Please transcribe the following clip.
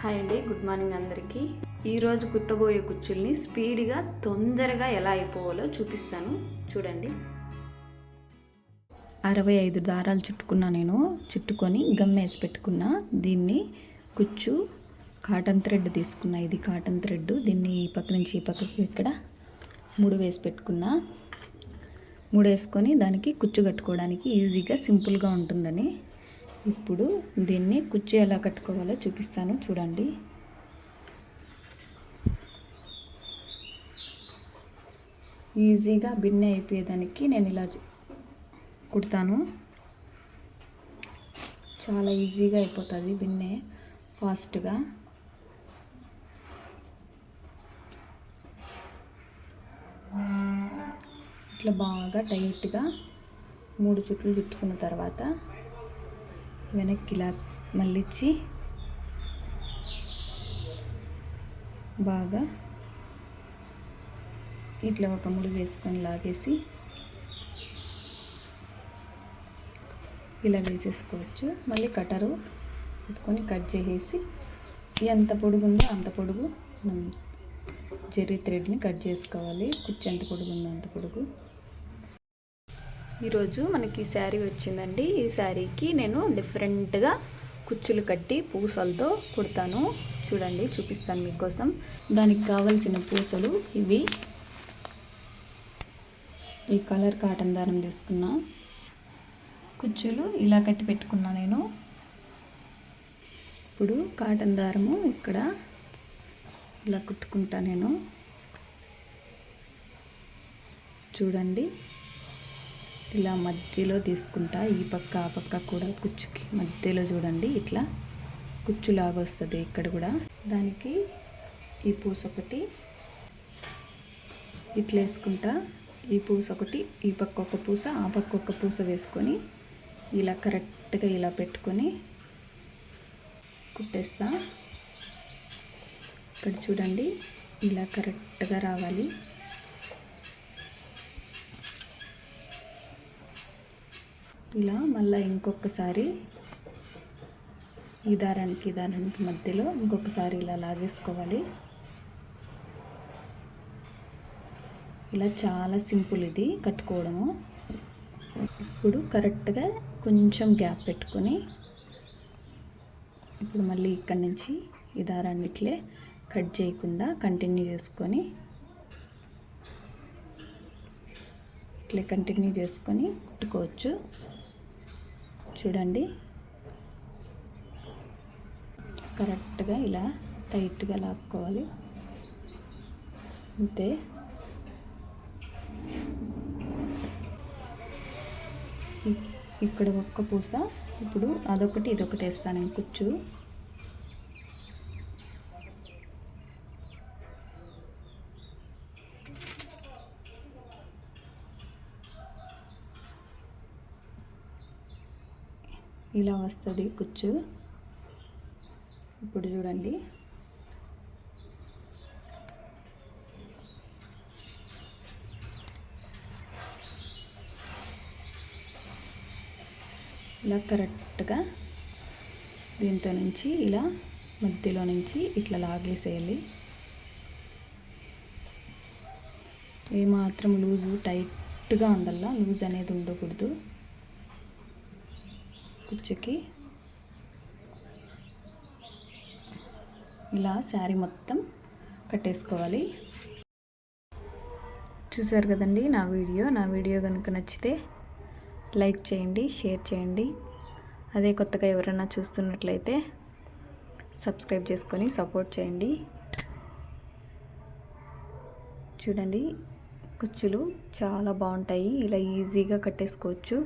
Hi అండి, good morning అందరికీ. ఈరోజు కుట్టబోయే కుచ్చుల్ని స్పీడ్గా తొందరగా ఎలా అయిపోవాలో చూపిస్తాను, చూడండి. 65 దారాలు చుట్టుకొని గమ్ వేసి పెట్టుకున్నా. దీన్ని కుచ్చు కాటన్ థ్రెడ్ తీసుకున్నా. ఇది కాటన్ థ్రెడ్. దీన్ని ఈ పక్క నుంచి ఈ పక్కకి ఇక్కడ 3 వేసి పెట్టుకున్నా. 3 వేసుకొని దానికి కుచ్చు కట్టుకోవడానికి ఈజీగా సింపుల్గా ఉంటుందని ఇప్పుడు దీన్ని కుచ్చు ఎలా కట్టుకోవాలో చూపిస్తాను, చూడండి. ఈజీగా బిన్నె అయిపోయేదానికి నేను ఇలా కుడతాను. చాలా ఈజీగా అయిపోతుంది బిన్నె, ఫాస్ట్గా. ఇట్లా బాగా టైట్గా 3 చుట్లు చుట్టుకున్న తర్వాత వెనక్కి ఇలా మళ్ళించి బాగా ఇట్లా ఒక ముడి వేసుకొని లాగేసి ఇలా వేసేసుకోవచ్చు. మళ్ళీ కటరు పెట్టుకొని కట్ చేసేసి ఎంత పొడుగు ఉందో అంత పొడుగు మనం జెర్రీ థ్రెడ్ని కట్ చేసుకోవాలి. కుచ్చు ఎంత పొడుగు ఉందో అంత పొడుగు. ఈరోజు మనకి శారీ వచ్చిందండి. ఈ శారీకి నేను డిఫరెంట్గా కుచ్చులు కట్టి పూసలతో కుడతాను, చూడండి, చూపిస్తాను మీకోసం. దానికి కావలసిన పూసలు ఇవి. ఈ కలర్ కాటన్ దారం తీసుకున్నా. కుచ్చులు ఇలా కట్టి పెట్టుకున్నా నేను. ఇప్పుడు కాటన్ దారము ఇక్కడ ఇలా కుట్టుకుంటా నేను, చూడండి. ఇలా మధ్యలో తీసుకుంటా. ఈ పక్క ఆ పక్క కూడా కుచ్చుకి మధ్యలో చూడండి ఇట్లా కుచ్చులాగా వస్తుంది ఇక్కడ కూడా. దానికి ఈ పూస ఒకటి ఇట్లా వేసుకుంటా. ఈ పూస ఒకటి, ఈ పక్క ఒక పూస, ఆ పక్క ఒక పూస వేసుకొని ఇలా కరెక్ట్గా ఇలా పెట్టుకొని కుట్టేస్తా. ఇక్కడ చూడండి ఇలా కరెక్ట్గా రావాలి. ఇలా మళ్ళీ ఇంకొకసారి ఈ దారానికి మధ్యలో ఇంకొకసారి ఇలా లాగేసుకోవాలి. ఇలా చాలా సింపుల్ ఇది కట్టుకోవడము. ఇప్పుడు కరెక్ట్గా కొంచెం గ్యాప్ పెట్టుకొని ఇప్పుడు మళ్ళీ ఇక్కడి నుంచి ఈ దారాన్ని ఇట్లే కట్ చేయకుండా కంటిన్యూ చేసుకొని ఇట్లే కంటిన్యూ చేసుకొని కుట్టుకోవచ్చు, చూడండి. కరెక్ట్గా ఇలా టైట్గా లాక్కోవాలి, అంతే. ఇక్కడ ఒక్క పూస, ఇప్పుడు అదొకటి ఇదొకటి వేస్తాను నేను కుచ్చు. ఇలా వస్తుంది కుచ్చు. ఇప్పుడు చూడండి ఇలా కరెక్ట్గా దీంతో నుంచి ఇలా మధ్యలో నుంచి ఇట్లా లాగేసేయాలి. ఏమాత్రం లూజు టైట్గా ఉండాల, లూజ్ అనేది ఉండకూడదు కుచ్చుకి. ఇలా శారీ మొత్తం కట్టేసుకోవాలి. చూసారు కదండి నా వీడియో కనుక నచ్చితే లైక్ చేయండి, షేర్ చేయండి. అదే కొత్తగా ఎవరైనా చూస్తున్నట్లయితే సబ్స్క్రైబ్ చేసుకొని సపోర్ట్ చేయండి. చూడండి కుచ్చులు చాలా బాగుంటాయి. ఇలా ఈజీగా కట్టేసుకోవచ్చు.